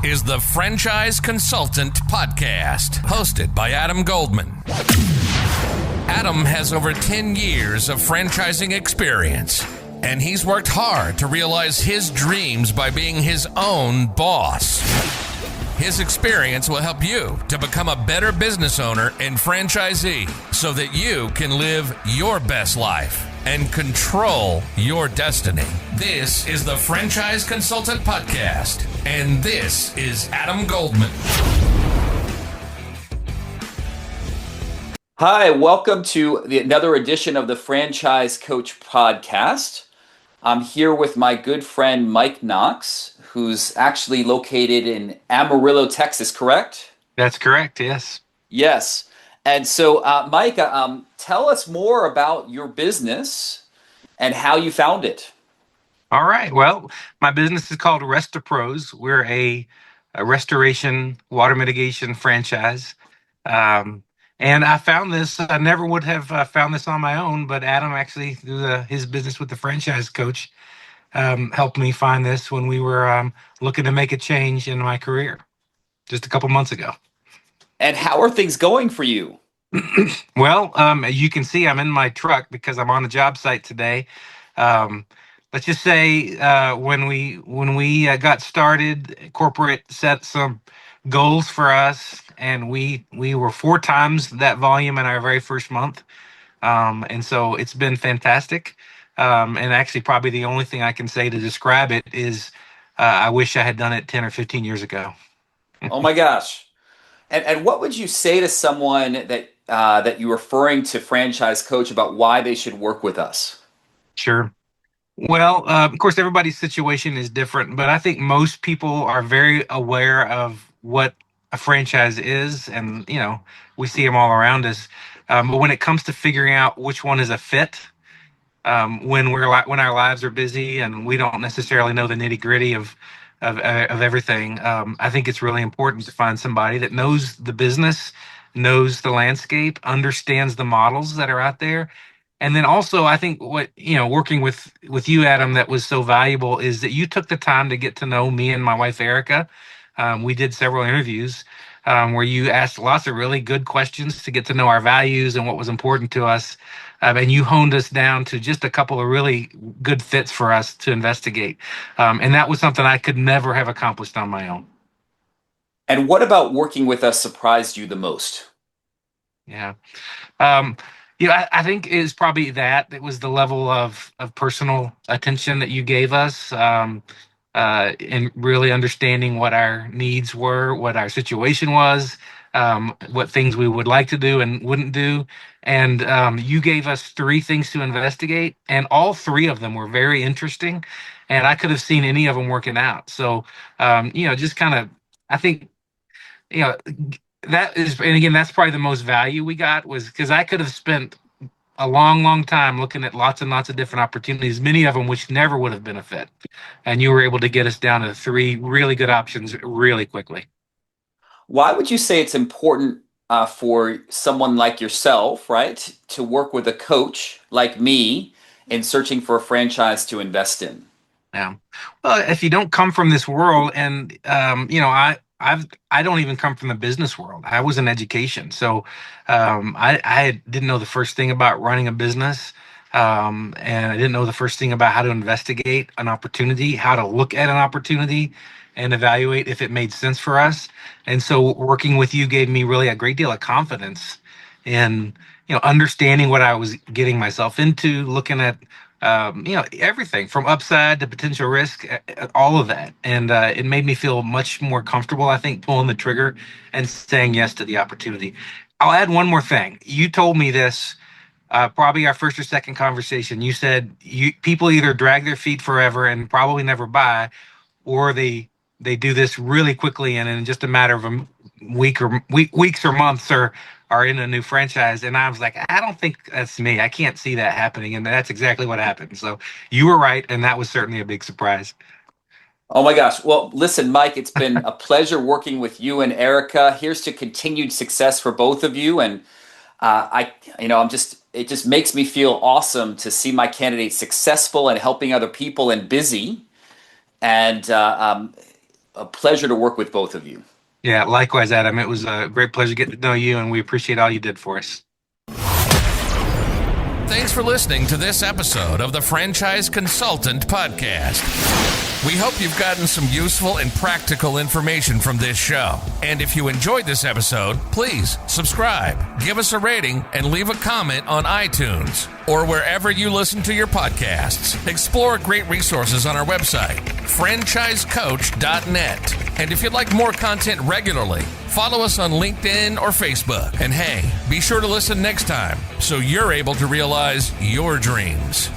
is the Franchise Consultant Podcast, hosted by Adam Goldman. Adam has over 10 years of franchising experience, and he's worked hard to realize his dreams by being his own boss. His experience will help you to become a better business owner and franchisee so that you can live your best life and control your destiny. This is the Franchise Consultant Podcast, and this is Adam Goldman. Hi, welcome to another edition of the Franchise Coach Podcast. I'm here with my good friend Mike Knox, who's actually located in Amarillo, Texas, correct? That's correct, yes. Yes. And so, Mike, tell us more about your business and how you found it. All right. Well, my business is called Restapros. We're a restoration water mitigation franchise. And I found this, I never would have found this on my own, but Adam actually, through his business with the franchise coach, helped me find this when we were looking to make a change in my career just a couple months ago. And how are things going for you? Well, as you can see, I'm in my truck because I'm on a job site today. Let's just say when we got started, corporate set some goals for us, and we were 4 times that volume in our very first month. And so it's been fantastic. And actually, probably the only thing I can say to describe it is I wish I had done it 10 or 15 years ago. Oh my gosh. And what would you say to someone that you're referring to Franchise Coach about why they should work with us? Sure. Well, of course, everybody's situation is different, but I think most people are very aware of what a franchise is, and we see them all around us. But when it comes to figuring out which one is a fit, when our lives are busy and we don't necessarily know the nitty gritty of everything, I think it's really important to find somebody that knows the business, knows the landscape, understands the models that are out there. And then also, I think what, working with you, Adam, that was so valuable is that you took the time to get to know me and my wife, Erica. We did several interviews where you asked lots of really good questions to get to know our values and what was important to us. And you honed us down to just a couple of really good fits for us to investigate. And that was something I could never have accomplished on my own. And what about working with us surprised you the most? Yeah. I think it was probably that. It was the level of personal attention that you gave us, and really understanding what our needs were, what our situation was, what things we would like to do and wouldn't do. And you gave us 3 things to investigate, and all 3 of them were very interesting. And I could have seen any of them working out. So, just kind of, I think, that is, and again, that's probably the most value we got, was because I could have spent a long time looking at lots and lots of different opportunities, many of them which never would have been a fit. And you were able to get us down to 3 really good options really quickly. Why would you say it's important for someone like yourself, right, to work with a coach like me in searching for a franchise to invest in? Yeah. Well, if you don't come from this world, and I don't even come from the business world. I was in education, so I didn't know the first thing about running a business, and I didn't know the first thing about how to investigate an opportunity, how to look at an opportunity, and evaluate if it made sense for us. And so, working with you gave me really a great deal of confidence in understanding what I was getting myself into, looking at everything from upside to potential risk, all of that. And it made me feel much more comfortable, I think, pulling the trigger and saying yes to the opportunity. I'll add one more thing. You told me this, probably our first or second conversation. You said people either drag their feet forever and probably never buy, or they do this really quickly and in just a matter of a weeks or months are in a new franchise. And I was like, I don't think that's me. I can't see that happening. And that's exactly what happened. So you were right. And that was certainly a big surprise. Oh my gosh. Well, listen, Mike, it's been a pleasure working with you and Erica. Here's to continued success for both of you. And it just makes me feel awesome to see my candidates successful and helping other people and busy. And a pleasure to work with both of you. Yeah, likewise, Adam. It was a great pleasure getting to know you, and we appreciate all you did for us. Thanks for listening to this episode of the Franchise Consultant Podcast. We hope you've gotten some useful and practical information from this show. And if you enjoyed this episode, please subscribe, give us a rating, and leave a comment on iTunes or wherever you listen to your podcasts. Explore great resources on our website, FranchiseCoach.net. And if you'd like more content regularly, follow us on LinkedIn or Facebook. And hey, be sure to listen next time so you're able to realize your dreams.